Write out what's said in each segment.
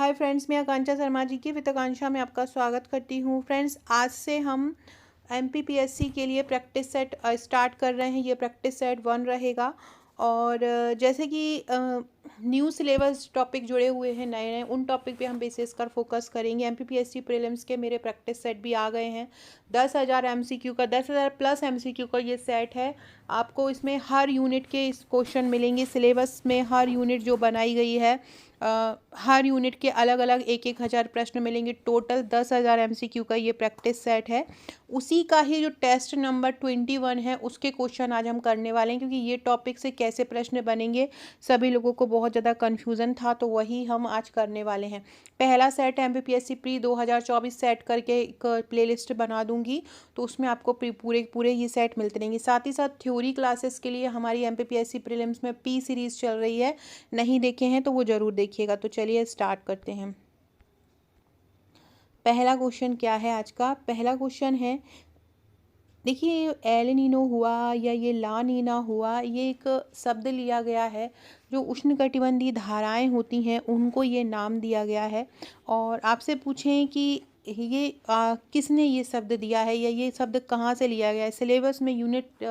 Hi friends, मैं आकांक्षा शर्मा जी की वित्त आकांक्षा में आपका स्वागत करती हूँ। फ्रेंड्स, आज से हम एमपीपीएससी के लिए प्रैक्टिस सेट स्टार्ट कर रहे हैं। ये प्रैक्टिस सेट 1 रहेगा। और जैसे कि न्यू सिलेबस टॉपिक जुड़े हुए हैं नए नए, उन टॉपिक पे हम बेसिस कर फोकस करेंगे। एमपीपीएससी प्रीलिम्स के मेरे प्रैक्टिस सेट भी आ गए हैं। 10,000 एमसीक्यू का, 10,000 प्लस एमसीक्यू का ये सेट है। आपको इसमें हर यूनिट के इस क्वेश्चन मिलेंगे। सिलेबस में हर यूनिट जो बनाई गई है, हर यूनिट के अलग अलग 1,000 प्रश्न मिलेंगे। टोटल 10,000 एमसीक्यू का ये प्रैक्टिस सेट है। उसी का ही जो टेस्ट नंबर 21 है, उसके क्वेश्चन आज हम करने वाले हैं, क्योंकि ये टॉपिक से कैसे प्रश्न बनेंगे सभी लोगों को बहुत ज़्यादा कन्फ्यूज़न था, तो वही हम आज करने वाले हैं। पहला सेट एमपीपीएससी प्री 2024 सेट करके एक प्लेलिस्ट बना दूंगी, तो उसमें आपको पूरे पूरे ये सेट मिलते रहेंगे। साथ ही साथ थ्योरी क्लासेस के लिए हमारी एमपीपीएससी प्रीलिम्स में पी सीरीज़ चल रही है। नहीं देखे हैं तो वो ज़रूर देखिएगा। तो चलिए स्टार्ट करते हैं। पहला क्वेश्चन क्या है आज का? पहला क्वेश्चन है, देखिए, एल नीनो हुआ या ये ला नीना हुआ, ये एक शब्द लिया गया है। जो उष्णकटिबंधीय धाराएं होती हैं उनको ये नाम दिया गया है। और आपसे पूछें कि ये किसने ये शब्द दिया है या ये शब्द कहाँ से लिया गया है। सिलेबस में यूनिट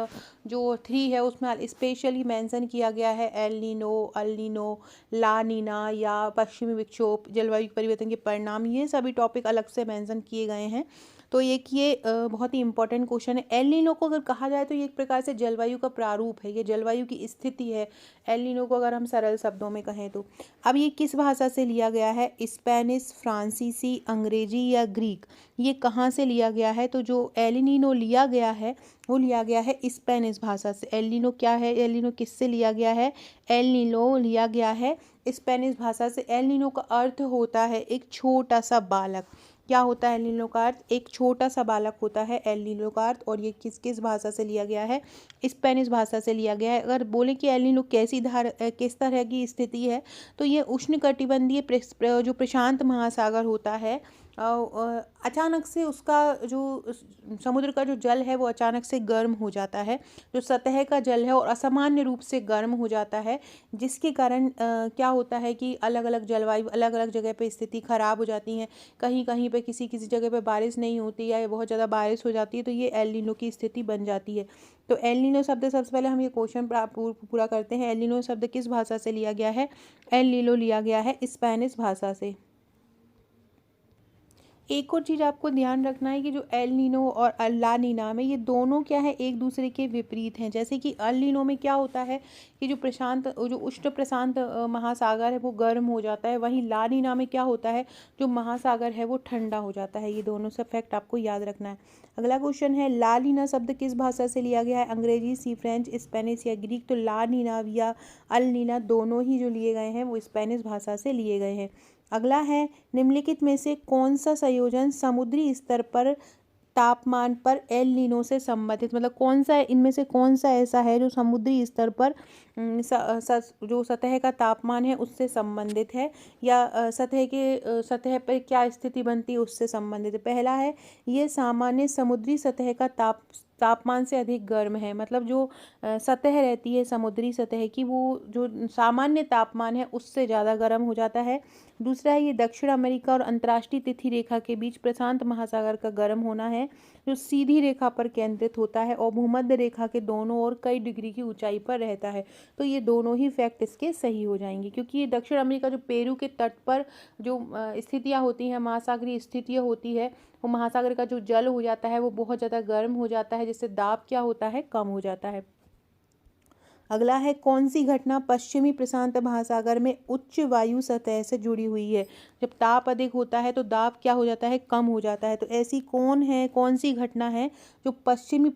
जो 3 है उसमें स्पेशली मेंशन किया गया है एल नीनो, अल नीनो, ला नीना या पश्चिमी विक्षोभ, जलवायु परिवर्तन के परिणाम, ये सभी टॉपिक अलग से मेंशन किए गए हैं। तो एक ये बहुत ही इंपॉर्टेंट क्वेश्चन है। एल नीनो को अगर कहा जाए तो ये एक प्रकार से जलवायु का प्रारूप है, ये जलवायु की स्थिति है एल नीनो को, अगर हम सरल शब्दों में कहें तो। अब ये किस भाषा से लिया गया है? स्पेनिश, फ्रांसीसी, अंग्रेजी या ग्रीक? ये कहाँ से लिया गया है? तो जो एल नीनो लिया गया है वो लिया गया है स्पेनिश भाषा से। एल नीनो क्या है? एल नीनो किससे लिया गया है? एल नीनो लिया गया है स्पेनिश भाषा से। एल नीनो का अर्थ होता है एक छोटा सा बालक। क्या होता है एल नीनो का अर्थ? एक छोटा सा बालक होता है एल नीनो का अर्थ। और ये किस किस भाषा से लिया गया है? स्पेनिश भाषा से लिया गया है। अगर बोले कि एल नीनो किस तरह की स्थिति है, तो ये उष्णकटिबंधीय जो प्रशांत महासागर होता है, अचानक से उसका जो समुद्र का जो जल है वो अचानक से गर्म हो जाता है। जो सतह का जल है और असामान्य रूप से गर्म हो जाता है, जिसके कारण क्या होता है कि अलग अलग जलवायु, अलग अलग जगह पे स्थिति खराब हो जाती है। कहीं कहीं पे किसी किसी जगह पे बारिश नहीं होती या बहुत ज़्यादा बारिश हो जाती है, तो ये एल नीनो की स्थिति बन जाती है। तो एल नीनो शब्द, सबसे पहले हम ये क्वेश्चन पूरा करते हैं। एल नीनो शब्द किस भाषा से लिया गया है? एल नीनो लिया गया है स्पेनिश भाषा से। एक और चीज़ आपको ध्यान रखना है कि जो एल नीनो और ला नीना में, ये दोनों क्या है, एक दूसरे के विपरीत हैं। जैसे कि एल नीनो में क्या होता है कि जो उष्ण प्रशांत महासागर है वो गर्म हो जाता है। वहीं ला नीना में क्या होता है, जो महासागर है वो ठंडा हो जाता है। ये दोनों से फैक्ट आपको याद रखना है। अगला क्वेश्चन है, ला नीना शब्द किस भाषा से लिया गया है? अंग्रेजी, सी फ्रेंच, स्पेनिश या ग्रीक? तो ला नीना या अल नीना दोनों ही जो लिए गए हैं वो स्पेनिश भाषा से लिए गए हैं। अगला है, निम्नलिखित में से कौन सा संयोजन समुद्री स्तर पर तापमान पर एल नीनो से संबंधित, मतलब कौन सा इनमें से कौन सा ऐसा है जो समुद्री स्तर पर जो सतह का तापमान है उससे संबंधित है, या सतह पर क्या स्थिति बनती है उससे संबंधित है? पहला है, ये सामान्य समुद्री सतह का तापमान से अधिक गर्म है। मतलब जो सतह रहती है समुद्री सतह की, वो जो सामान्य तापमान है उससे ज़्यादा गर्म हो जाता है। दूसरा है, ये दक्षिण अमेरिका और अंतर्राष्ट्रीय तिथि रेखा के बीच प्रशांत महासागर का गर्म होना है, जो सीधी रेखा पर केंद्रित होता है और भूमध्य रेखा के दोनों ओर कई डिग्री की ऊंचाई पर रहता है। तो ये दोनों ही फैक्ट इसके सही हो जाएंगे, क्योंकि ये दक्षिण अमेरिका जो पेरू के तट पर जो स्थितियाँ होती हैं, महासागरीय स्थितियाँ होती है, वो महासागर का जो जल हो जाता है वो बहुत ज़्यादा गर्म हो जाता है, जिससे दाब क्या होता है, कम हो जाता है। अगला है, कौन सी घटना पश्चिमी प्रशांत महासागर में उच्च वायु सतह से जुड़ी हुई है? जब ताप अधिक होता है तो दाब क्या हो जाता है, कम हो जाता है। तो ऐसी कौन सी घटना है जो पश्चिमी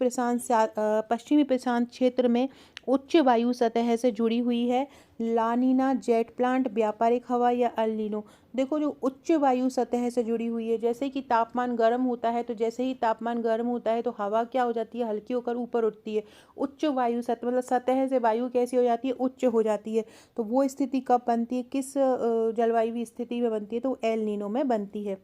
प्रशांत क्षेत्र में उच्च वायु सतह से जुड़ी हुई है? लानीना, जेट प्लांट, व्यापारिक हवा या अल नीनो? देखो, जो उच्च वायु सतह से जुड़ी हुई है, जैसे कि तापमान गर्म होता है, तो जैसे ही तापमान गर्म होता है तो हवा क्या हो जाती है, हल्की होकर ऊपर उठती है। उच्च वायु सतह मतलब सतह से वायु कैसी हो जाती है, उच्च हो जाती है। तो वो स्थिति कब बनती है, किस जलवायु स्थिति में बनती है? तो एल नीनो में बनती है।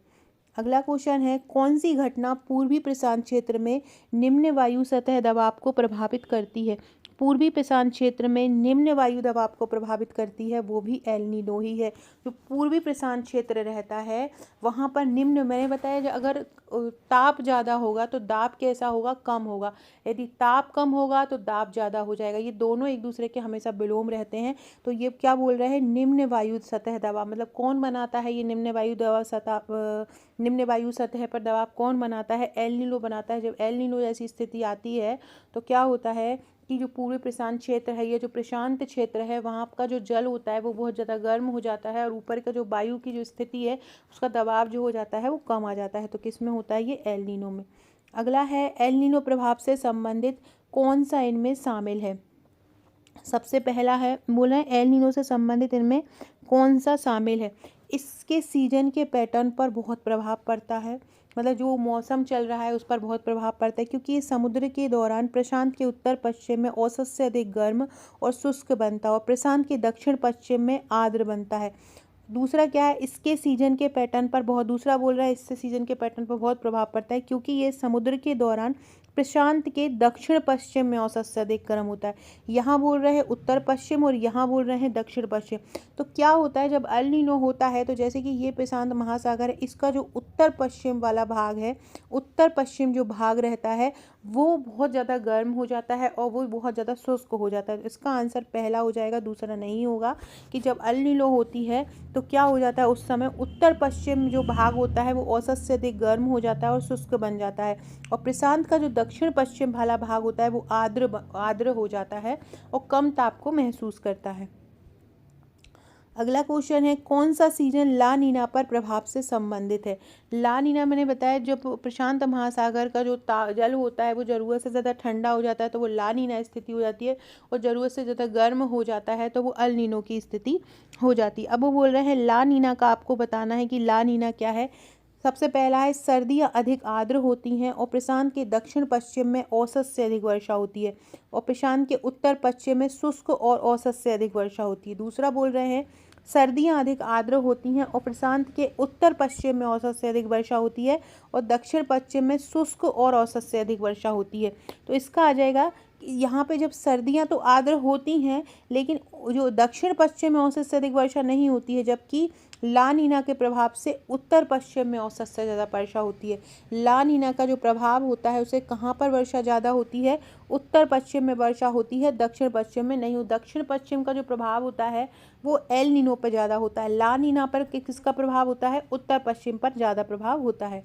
अगला क्वेश्चन है, कौन सी घटना पूर्वी प्रशांत क्षेत्र में निम्न वायु सतह दबाव को प्रभावित करती है? पूर्वी प्रशांत क्षेत्र में निम्न वायु दबाव को प्रभावित करती है वो भी एल नीनो ही है। जो पूर्वी प्रशांत क्षेत्र रहता है वहाँ पर निम्न, मैंने बताया जो अगर ताप ज़्यादा होगा तो दाब कैसा होगा, कम होगा। यदि ताप कम होगा तो दाब ज़्यादा हो जाएगा। ये दोनों एक दूसरे के हमेशा विलोम रहते हैं। तो ये क्या बोल रहे हैं, निम्न वायु सतह दबाव, मतलब कौन बनाता है ये निम्न वायु दबाव निम्न वायु सतह पर दबाव कौन बनाता है, एल नीनो बनाता है। जब एल नीनो जैसी स्थिति आती है तो क्या होता है कि जो पूर्वी प्रशांत क्षेत्र है, ये जो प्रशांत क्षेत्र है, वहाँ का जो जल होता है वो बहुत ज़्यादा गर्म हो जाता है और ऊपर का जो वायु की जो स्थिति है उसका दबाव जो हो जाता है वो कम आ जाता है। तो किस में होता है, ये एल नीनो में। अगला है एल नीनो प्रभाव से संबंधित कौन सा इनमें शामिल है। सबसे पहला है बोला है एल नीनो से संबंधित इनमें कौन सा शामिल है। इसके सीजन के पैटर्न पर बहुत प्रभाव पड़ता है, मतलब जो मौसम चल रहा है उस पर बहुत प्रभाव पड़ता है, क्योंकि ये समुद्र के दौरान प्रशांत के उत्तर पश्चिम में औसत से अधिक गर्म और शुष्क बनता है और प्रशांत के दक्षिण पश्चिम में आर्द्र बनता है। दूसरा क्या है, इसके सीजन के पैटर्न पर बहुत, दूसरा बोल रहा है इससे सीजन के पैटर्न पर बहुत प्रभाव पड़ता है, क्योंकि ये समुद्र के दौरान प्रशांत के दक्षिण पश्चिम में औसत से अधिक गर्म होता है। यहाँ बोल रहे हैं उत्तर पश्चिम और यहाँ बोल रहे हैं दक्षिण पश्चिम। तो क्या होता है जब एल नीनो होता है, तो जैसे कि ये प्रशांत महासागर है, इसका जो उत्तर पश्चिम वाला भाग है, उत्तर पश्चिम जो भाग रहता है वो बहुत ज़्यादा गर्म हो जाता है और वो बहुत ज़्यादा शुष्क हो जाता है। इसका आंसर पहला हो जाएगा, दूसरा नहीं होगा। कि जब एल नीनो होती है तो क्या हो जाता है, उस समय उत्तर पश्चिम जो भाग होता है वो औसत से अधिक गर्म हो जाता है और शुष्क बन जाता है और प्रशांत का जो दक्षिण पश्चिम वाला भाग होता है वो आर्द्र हो जाता है और कम ताप को महसूस करता है। अगला क्वेश्चन है कौन सा सीजन ला नीना पर प्रभाव से संबंधित है। ला नीना मैंने बताया जब प्रशांत महासागर का जो जल होता है वो ज़रूरत से ज़्यादा ठंडा हो जाता है तो वो ला नीना स्थिति हो जाती है और ज़रूरत से ज़्यादा गर्म हो जाता है तो वो अल नीनो की स्थिति हो जाती है। अब वो बोल रहे हैं ला नीना का आपको बताना है कि ला नीना क्या है। सबसे पहला है सर्दियाँ अधिक आर्द्र होती हैं और प्रशांत के दक्षिण पश्चिम में औसत से अधिक वर्षा होती है और प्रशांत के उत्तर पश्चिम में शुष्क और औसत से अधिक वर्षा होती है। दूसरा बोल रहे हैं सर्दियाँ अधिक आर्द्र होती हैं और प्रशांत के उत्तर पश्चिम में औसत से अधिक वर्षा होती है और दक्षिण पश्चिम में शुष्क और औसत से अधिक वर्षा होती है। तो इसका आ जाएगा यहाँ पे जब सर्दियाँ तो आर्द्र होती हैं लेकिन जो दक्षिण पश्चिम में औसत से अधिक वर्षा नहीं होती है, जबकि ला नीना के प्रभाव से उत्तर पश्चिम में औसत से ज़्यादा वर्षा होती है। ला नीना का जो प्रभाव होता है उसे कहाँ पर वर्षा ज़्यादा होती है, उत्तर पश्चिम में वर्षा होती है, दक्षिण पश्चिम में नहीं। दक्षिण पश्चिम का जो प्रभाव होता है वो एल नीनो पर ज़्यादा होता है। ला नीना पर किसका प्रभाव होता है, उत्तर पश्चिम पर ज़्यादा प्रभाव होता है।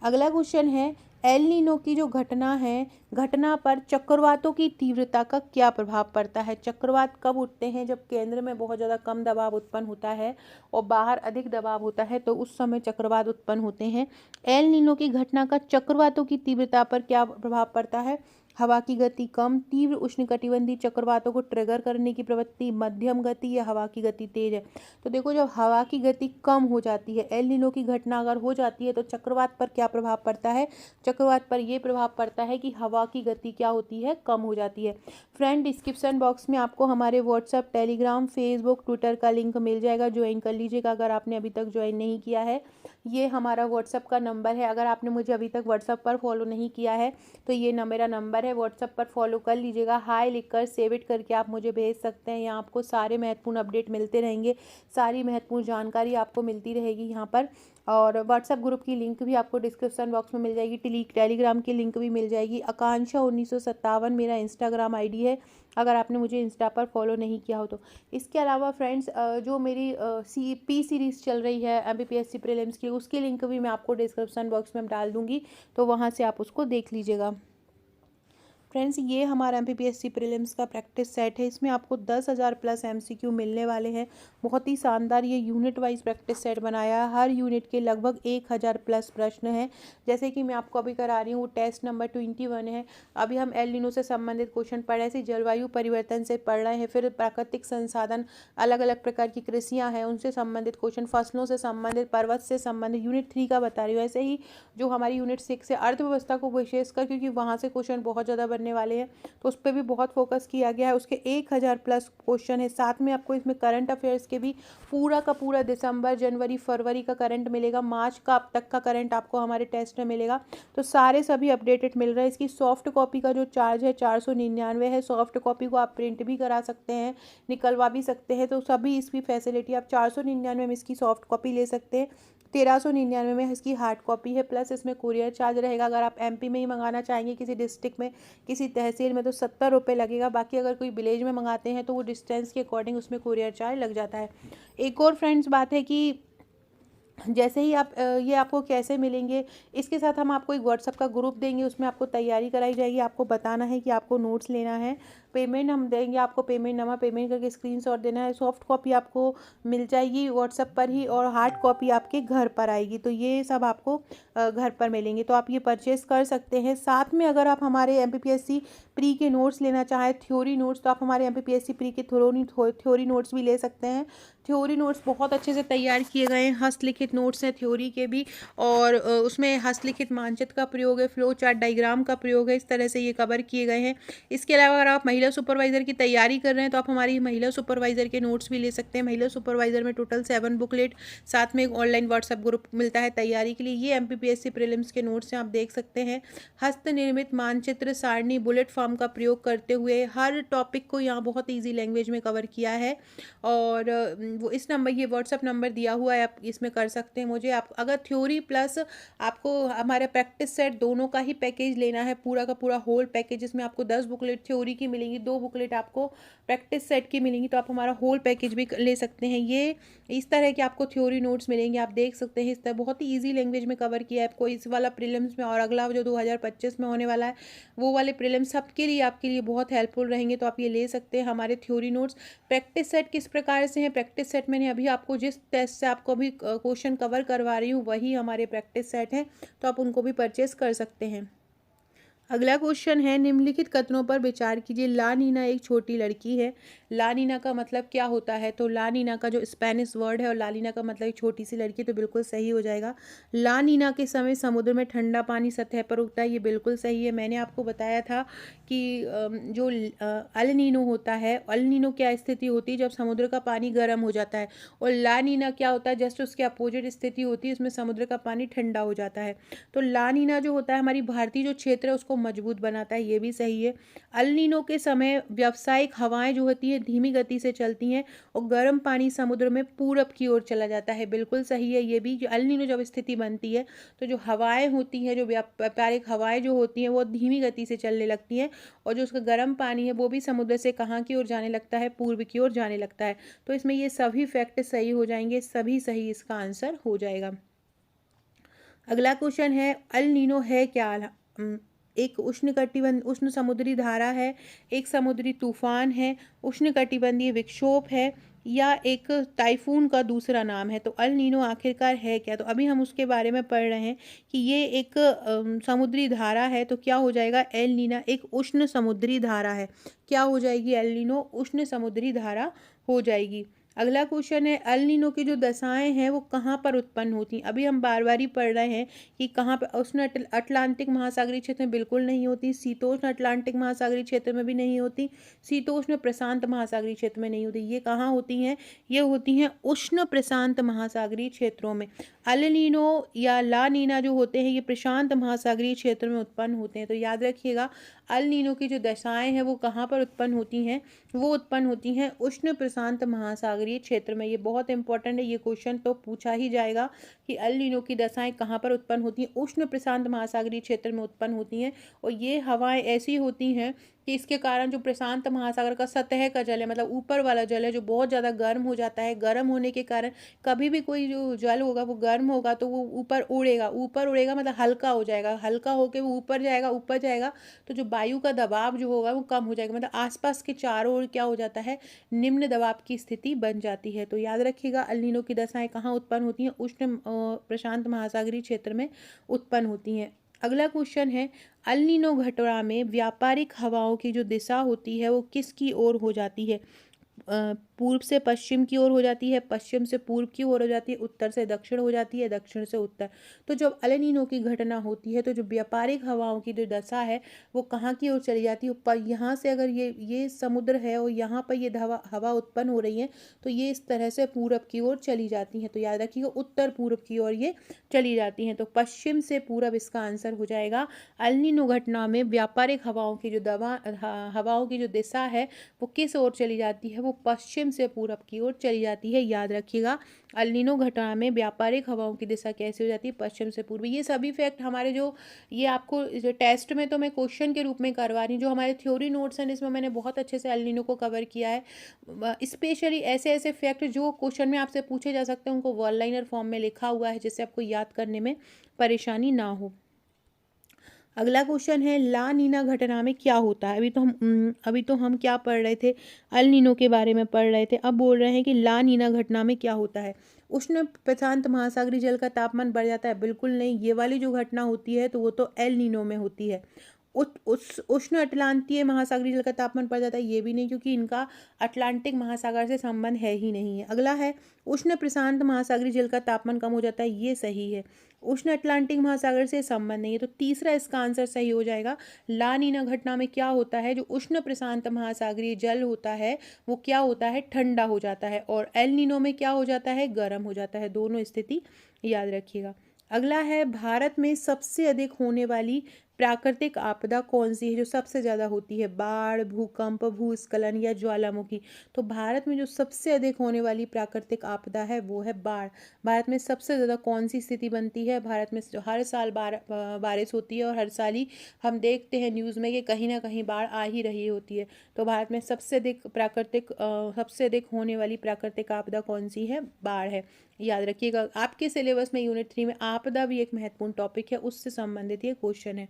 अगला क्वेश्चन है एल नीनो की जो घटना है, घटना पर चक्रवातों की तीव्रता का क्या प्रभाव पड़ता है। चक्रवात कब उठते हैं, जब केंद्र में बहुत ज़्यादा कम दबाव उत्पन्न होता है और बाहर अधिक दबाव होता है तो उस समय चक्रवात उत्पन्न होते हैं। एल नीनो की घटना का चक्रवातों की तीव्रता पर क्या प्रभाव पड़ता है। हवा की गति कम, तीव्र उष्णकटिबंधीय चक्रवातों को ट्रिगर करने की प्रवृत्ति, मध्यम गति या हवा की गति तेज है। तो देखो जब हवा की गति कम हो जाती है, एल नीनो की घटना अगर हो जाती है तो चक्रवात पर क्या प्रभाव पड़ता है, चक्रवात पर यह प्रभाव पड़ता है कि हवा की गति क्या होती है, कम हो जाती है। फ्रेंड डिस्क्रिप्शन बॉक्स में आपको हमारे व्हाट्सएप, टेलीग्राम, फेसबुक, ट्विटर का लिंक मिल जाएगा, ज्वाइन कर लीजिएगा अगर आपने अभी तक ज्वाइन नहीं किया है। ये हमारा व्हाट्सएप का नंबर है, अगर आपने मुझे अभी तक व्हाट्सएप पर फॉलो नहीं किया है तो ये मेरा नंबर है, व्हाट्सएप पर फॉलो कर लीजिएगा। हाय लिखकर सेव इट करके आप मुझे भेज सकते हैं। यहाँ आपको सारे महत्वपूर्ण अपडेट मिलते रहेंगे, सारी महत्वपूर्ण जानकारी आपको मिलती रहेगी यहाँ पर। और व्हाट्सएप ग्रुप की लिंक भी आपको डिस्क्रिप्शन बॉक्स में मिल जाएगी, टेलीग्राम की लिंक भी मिल जाएगी। आकांक्षा 1957 मेरा इंस्टाग्राम आईडी है, अगर आपने मुझे इंस्टा पर फॉलो नहीं किया हो तो। इसके अलावा फ्रेंड्स जो मेरी पी सीरीज़ चल रही है MPPSC प्रीलिम्स की, उसकी लिंक भी मैं आपको डिस्क्रिप्शन बॉक्स में डाल दूँगी, तो वहाँ से आप उसको देख लीजिएगा। फ्रेंड्स ये हमारा MPPSC प्रीलिम्स का प्रैक्टिस सेट है, इसमें आपको 10,000 प्लस MCQ मिलने वाले हैं। बहुत ही शानदार ये यूनिट वाइज प्रैक्टिस सेट बनाया है, हर यूनिट के लगभग 1,000 प्लस प्रश्न हैं। जैसे कि मैं आपको अभी करा रही हूँ, टेस्ट नंबर 21 है। अभी हम एल नीनो से संबंधित क्वेश्चन पढ़ रहे थे, जलवायु परिवर्तन से पढ़ रहे हैं, फिर प्राकृतिक संसाधन, अलग अलग प्रकार की कृषियाँ हैं उनसे संबंधित क्वेश्चन, फसलों से संबंधित, पर्वत से संबंधित, यूनिट 3 का बता रही हूँ। ऐसे ही जो हमारी यूनिट 6 है अर्थव्यवस्था को विशेषकर, क्योंकि वहाँ से क्वेश्चन बहुत ज़्यादा करने वाले हैं, तो उस पर भी बहुत फोकस किया गया है। उसके 1000 प्लस क्वेश्चन है। साथ में आपको इसमें करंट अफेयर्स के भी पूरा का पूरा दिसंबर, जनवरी, फरवरी का करंट मिलेगा। मार्च का अब तक का करंट आपको हमारे टेस्ट में मिलेगा। तो सारे सभी अपडेटेड मिल रहा है। इसकी सॉफ्ट कॉपी का जो चार्ज है 499 है। सॉफ्ट कॉपी को आप प्रिंट भी करा सकते हैं, निकलवा भी सकते हैं। तो सभी इसकी फैसिलिटी, आप 499 में इसकी सॉफ्ट कॉपी ले सकते हैं, 1399 में इसकी हार्ड कॉपी है। प्लस इसमें कुरियर चार्ज रहेगा। अगर आप एमपी में ही मंगाना चाहेंगे, किसी डिस्ट्रिक्ट में, किसी तहसील में, तो 70 रुपये लगेगा। बाकी अगर कोई विलेज में मंगाते हैं तो वो डिस्टेंस के अकॉर्डिंग उसमें कुरियर चार्ज लग जाता है। एक और फ्रेंड्स बात है कि जैसे ही आप ये आपको कैसे मिलेंगे, इसके साथ हम आपको एक व्हाट्सअप का ग्रुप देंगे, उसमें आपको तैयारी कराई जाएगी। आपको बताना है कि आपको नोट्स लेना है, पेमेंट हम देंगे आपको, पेमेंट नंबर पेमेंट करके स्क्रीनशॉट देना है। सॉफ्ट कॉपी आपको मिल जाएगी व्हाट्सअप पर ही, और हार्ड कॉपी आपके घर पर आएगी। तो ये सब आपको घर पर मिलेंगे, तो आप ये परचेज़ कर सकते हैं। साथ में अगर आप हमारे एमपीपीएससी प्री के नोट्स लेना चाहें, थ्योरी नोट्स, तो आप हमारे एमपीपीएससी प्री के थ्योरी नोट्स भी ले सकते हैं। थ्योरी नोट्स बहुत अच्छे से तैयार किए गए हैं, हस्तलिखित नोट्स हैं थ्योरी के भी, और उसमें हस्तलिखित मानचित्र का प्रयोग है, फ्लो चार्ट डायग्राम का प्रयोग है। इस तरह से ये कवर किए गए हैं। इसके अलावा अगर आप महिला सुपरवाइज़र की तैयारी कर रहे हैं तो आप हमारी महिला सुपरवाइज़र के नोट्स भी ले सकते हैं। महिला सुपरवाइज़र में टोटल 7 बुकलेट, साथ में एक ऑनलाइन व्हाट्सएप ग्रुप मिलता है तैयारी के लिए। ये एमपीपीएससी प्रीलिम्स के नोट्स हैं, आप देख सकते हैं। हस्त निर्मित मानचित्र सारणी बुलेट फॉर्म का प्रयोग करते हुए हर टॉपिक को यहाँ बहुत ईजी लैंग्वेज में कवर किया है। और वो इस नंबर, ये व्हाट्सअप नंबर दिया हुआ है, आप इसमें कर सकते हैं मुझे। आप अगर थ्योरी प्लस आपको हमारे प्रैक्टिस सेट दोनों का ही पैकेज लेना है, पूरा का पूरा होल पैकेज, जिसमें आपको 10 बुकलेट थ्योरी की मिलेंगी, 2 बुकलेट आपको प्रैक्टिस सेट की मिलेंगी, तो आप हमारा होल पैकेज भी ले सकते हैं। ये इस तरह के आपको थ्योरी नोट्स मिलेंगे, आप देख सकते हैं। इस तरह बहुत ही ईजी लैंग्वेज में कवर किया है आपको इस वाला प्रीलिम्स में, और अगला जो 2025 में होने वाला है वो वाले प्रीलिम्स सबके लिए आपके लिए बहुत हेल्पफुल रहेंगे। तो आप ये ले सकते हैं हमारे थ्योरी नोट्स। प्रैक्टिस सेट किस प्रकार से हैं, प्रैक्टिस सेट मैंने अभी आपको जिस टेस्ट से आपको अभी क्वेश्चन कवर करवा रही हूँ वही हमारे प्रैक्टिस सेट हैं, तो आप उनको भी परचेस कर सकते हैं। अगला क्वेश्चन है, निम्नलिखित कथनों पर विचार कीजिए। ला नीना एक छोटी लड़की है। ला नीना का मतलब क्या होता है? तो ला नीना का जो स्पेनिश वर्ड है, और ला नीना का मतलब एक छोटी सी लड़की, तो बिल्कुल सही हो जाएगा। ला नीना के समय समुद्र में ठंडा पानी सतह पर उठता है, ये बिल्कुल सही है। मैंने आपको बताया था कि जो अल नीनो होता है, अल नीनो क्या स्थिति होती है? जब समुद्र का पानी गर्म हो जाता है। और ला नीना क्या होता है? जस्ट उसके अपोजिट स्थिति होती है, उसमें समुद्र का पानी ठंडा हो जाता है। तो ला नीना जो होता है हमारी भारतीय जो क्षेत्र है उसको मजबूत बनाता है, ये भी सही है। अल नीनो के समय व्यावसायिक हवाएं जो होती है धीमी गति से चलती हैं, और गर्म पानी समुद्र में पूरब की ओर चला जाता है, बिल्कुल सही है ये भी। अल नीनो जब स्थिति बनती है तो जो हवाएं होती हैं, जो व्यापारिक हवाएं जो होती हैं वो धीमी गति से चलने लगती हैं, और जो उसका गर्म पानी है वो भी समुद्र से कहाँ की ओर जाने लगता है? पूर्व की ओर जाने लगता है। तो इसमें ये सभी फैक्ट सही हो जाएंगे, सभी सही इसका आंसर हो जाएगा। अगला क्वेश्चन है, अल नीनो है क्या? एक उष्ण समुद्री धारा है, एक समुद्री तूफान है, उष्णकटिबंधीय विक्षोभ है, या एक टाइफून का दूसरा नाम है। तो अल नीनो आखिरकार है क्या? तो अभी हम उसके बारे में पढ़ रहे हैं कि ये एक समुद्री धारा है। तो क्या हो जाएगा? एल नीना एक उष्ण समुद्री धारा है। क्या हो जाएगी? एल नीनो उष्ण समुद्री धारा हो जाएगी। अगला क्वेश्चन है, अल नीनो की जो दशाएं हैं वो कहाँ पर उत्पन्न होती हैं? अभी हम बार बार ही पढ़ रहे हैं कि कहाँ पर। उष्ण अटलांटिक महासागरीय क्षेत्र में बिल्कुल नहीं होती, शीतोष्ण अटलांटिक महासागरीय क्षेत्र में भी नहीं होती, शीतोष्ण प्रशांत महासागरीय क्षेत्र में नहीं होती। ये कहाँ होती हैं? ये होती हैं उष्ण प्रशांत महासागरीय क्षेत्रों में। अल नीनो या ला नीना जो होते हैं ये प्रशांत महासागरीय क्षेत्र में उत्पन्न होते हैं। तो याद रखिएगा, अल नीनो की जो दशाएं हैं वो कहाँ पर उत्पन्न होती हैं? वो उत्पन्न होती हैं उष्ण प्रशांत महासागरीय क्षेत्र में। ये बहुत इंपॉर्टेंट है, ये क्वेश्चन तो पूछा ही जाएगा कि अल नीनो की दशाएं कहाँ पर उत्पन्न होती हैं? उष्ण प्रशांत महासागरीय क्षेत्र में उत्पन्न होती हैं। और ये हवाएं ऐसी होती हैं कि इसके कारण जो प्रशांत महासागर का सतह का जल है, मतलब ऊपर वाला जल है, जो बहुत ज़्यादा गर्म हो जाता है। गर्म होने के कारण कभी भी कोई जो जल होगा वो गर्म होगा तो वो ऊपर उड़ेगा, ऊपर उड़ेगा मतलब हल्का हो जाएगा, हल्का होकर वो ऊपर जाएगा, ऊपर जाएगा तो जो वायु का दबाव जो होगा वो कम हो जाएगा, मतलब आसपास के चारों ओर क्या हो जाता है? निम्न दबाव की स्थिति बन जाती है। तो याद रखिएगा, अल नीनो की दशाएं कहाँ उत्पन्न होती हैं? उष्ण प्रशांत महासागरीय क्षेत्र में उत्पन्न होती हैं। अगला क्वेश्चन है, अल नीनो घटना में व्यापारिक हवाओं की जो दिशा होती है वो किसकी ओर हो जाती है? पूर्व से पश्चिम की ओर हो जाती है, पश्चिम से पूर्व की ओर हो जाती है, उत्तर से दक्षिण हो जाती है, दक्षिण से उत्तर। तो जब अल नीनो की घटना होती है तो जो व्यापारिक हवाओं की जो दशा है वो कहाँ की ओर चली जाती है, ऊपर। यहाँ से अगर ये समुद्र है और यहाँ पर ये हवा हवा उत्पन्न हो रही है तो ये इस तरह से पूरब की ओर चली जाती हैं। तो याद रखिएगा उत्तर पूर्व की ओर ये चली जाती हैं। तो पश्चिम से पूरब इसका आंसर हो जाएगा। अल नीनो घटना में व्यापारिक हवाओं की जो हवाओं की जो दिशा है वो किस ओर चली जाती है, वो पश्चिम से पूरब की ओर चली जाती है। याद रखिएगा अल नीनो घटना में व्यापारिक हवाओं की दिशा कैसे हो जाती है, पश्चिम से पूर्व। ये सभी फैक्ट हमारे जो ये आपको जो टेस्ट में तो मैं क्वेश्चन के रूप में करवा रही हूँ, जो हमारे थ्योरी नोट्स हैं इसमें मैंने बहुत अच्छे से अल नीनो को कवर किया है। स्पेशली ऐसे ऐसे फैक्ट जो क्वेश्चन में आपसे पूछे जा सकते हैं उनको वन लाइनर फॉर्म में लिखा हुआ है जिससे आपको याद करने में परेशानी ना हो। अगला क्वेश्चन है ला नीना घटना में क्या होता है। अभी तो हम क्या पढ़ रहे थे, अल नीनो के बारे में पढ़ रहे थे। अब बोल रहे हैं कि ला नीना घटना में क्या होता है। उष्ण प्रशांत महासागरीय जल का तापमान बढ़ जाता है, बिल्कुल नहीं। ये वाली जो घटना होती है तो वो तो एल नीनो में होती है। उस उष्ण अटलांटीय महासागरीय जल का तापमान बढ़ जाता है, ये भी नहीं, क्योंकि इनका अटलांटिक महासागर से संबंध है ही नहीं है। अगला है उष्ण प्रशांत महासागरीय जल का तापमान कम हो जाता है, ये सही है। उष्ण अटलांटिक महासागर से संबंध नहीं है, तो तीसरा इसका आंसर सही हो जाएगा। ला नीना घटना में क्या होता है, जो उष्ण प्रशांत महासागरीय जल होता है वो क्या होता है, ठंडा हो जाता है। और एल नीनो में क्या हो जाता है, गर्म हो जाता है। दोनों स्थिति याद रखिएगा। अगला है भारत में सबसे अधिक होने वाली प्राकृतिक आपदा कौन सी है, जो सबसे ज़्यादा होती है, बाढ़, भूकंप, भूस्खलन या ज्वालामुखी। तो भारत में जो सबसे अधिक होने वाली प्राकृतिक आपदा है वो है बाढ़। भारत में सबसे ज़्यादा कौन सी स्थिति बनती है, भारत में हर साल बारिश होती है और हर साल ही हम देखते हैं न्यूज़ में कि कहीं ना कहीं बाढ़ आ ही रही होती है। तो भारत में सबसे अधिक होने वाली प्राकृतिक आपदा कौन सी है, बाढ़ है। याद रखिएगा आपके सिलेबस में यूनिट 3 में आपदा भी एक महत्वपूर्ण टॉपिक है, उससे संबंधित ये क्वेश्चन है।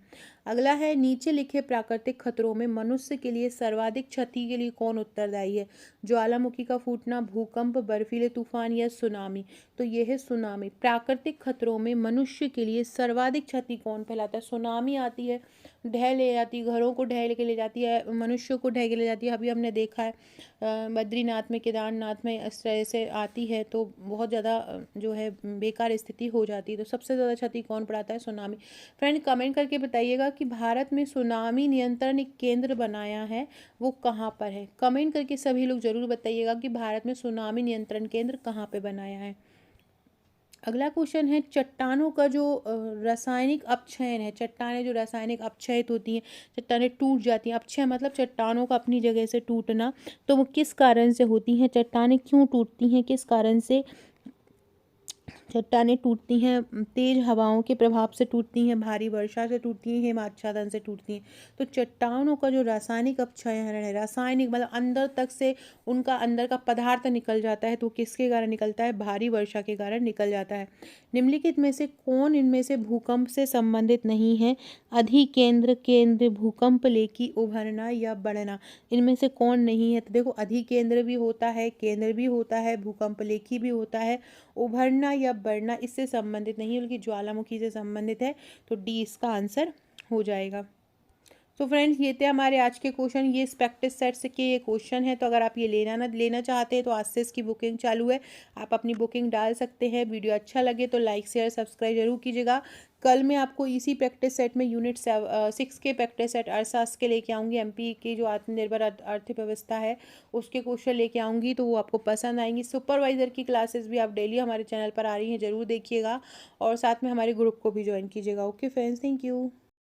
अगला है नीचे लिखे प्राकृतिक खतरों में मनुष्य के लिए सर्वाधिक क्षति के लिए कौन उत्तरदायी है। ज्वालामुखी का फूटना, भूकंप, बर्फीले तूफान या सुनामी। तो ये है सुनामी। प्राकृतिक खतरों में मनुष्य के लिए सर्वाधिक क्षति कौन फैलाता है, सुनामी आती है, ढह ले जाती है, घरों को ढह के ले जाती है, मनुष्यों को ढह के ले जाती है। अभी हमने देखा है बद्रीनाथ में, केदारनाथ में इस तरह से आती है तो बहुत ज़्यादा जो है बेकार स्थिति हो जाती है। तो सबसे ज़्यादा क्षति कौन पड़ाता है, सुनामी। फ्रेंड कमेंट करके बताइएगा कि भारत में सुनामी नियंत्रण एक केंद्र बनाया है वो कहाँ पर है। कमेंट करके सभी लोग ज़रूर बताइएगा कि भारत में सुनामी नियंत्रण केंद्र कहाँ पे बनाया है। अगला क्वेश्चन है चट्टानों का जो रासायनिक अपक्षयन है, चट्टानें जो रासायनिक अपक्षयित होती हैं, चट्टानें टूट जाती हैं, अपक्षय मतलब चट्टानों का अपनी जगह से टूटना, तो वो किस कारण से होती हैं, चट्टानें क्यों टूटती हैं, किस कारण से चट्टानें टूटती हैं। तेज हवाओं के प्रभाव से टूटती हैं, भारी वर्षा से टूटती हैं, हिमाच्छादन से टूटती हैं। तो चट्टानों का जो रासायनिक अपक्षयन है, रासायनिक मतलब अंदर तक से उनका अंदर का पदार्थ निकल जाता है, तो किसके कारण निकलता है, भारी वर्षा के कारण निकल जाता है। निम्नलिखित में से कौन इनमें से भूकंप से संबंधित नहीं है। अधिकेंद्र, केंद्र, भूकंप लेकी, उभरना या बढ़ना, इनमें से कौन नहीं है। तो देखो अधिकेंद्र भी होता है, केंद्र भी होता है, भूकंप लेखी भी होता है, उभरना या बढ़ना इससे संबंधित नहीं बल्कि ज्वालामुखी से संबंधित है। तो डी इसका आंसर हो जाएगा। तो फ्रेंड्स ये थे हमारे आज के क्वेश्चन, ये प्रैक्टिस सेट से के ये क्वेश्चन है। तो अगर आप ये लेना चाहते हैं तो आज से इसकी बुकिंग चालू है, आप अपनी बुकिंग डाल सकते हैं। वीडियो अच्छा लगे तो लाइक शेयर सब्सक्राइब जरूर कीजिएगा। कल मैं आपको इसी प्रैक्टिस सेट में यूनिट 6 के प्रैक्टिस सेट अर्थशास्त्र के लेके आऊँगी। एमपी की जो आत्मनिर्भर अर्थव्यवस्था है उसके क्वेश्चन लेके आऊँगी, तो वो आपको पसंद आएंगी। सुपरवाइज़र की क्लासेस भी आप डेली हमारे चैनल पर आ रही हैं, ज़रूर देखिएगा और साथ में हमारे ग्रुप को भी ज्वाइन कीजिएगा। Okay friends, thank you.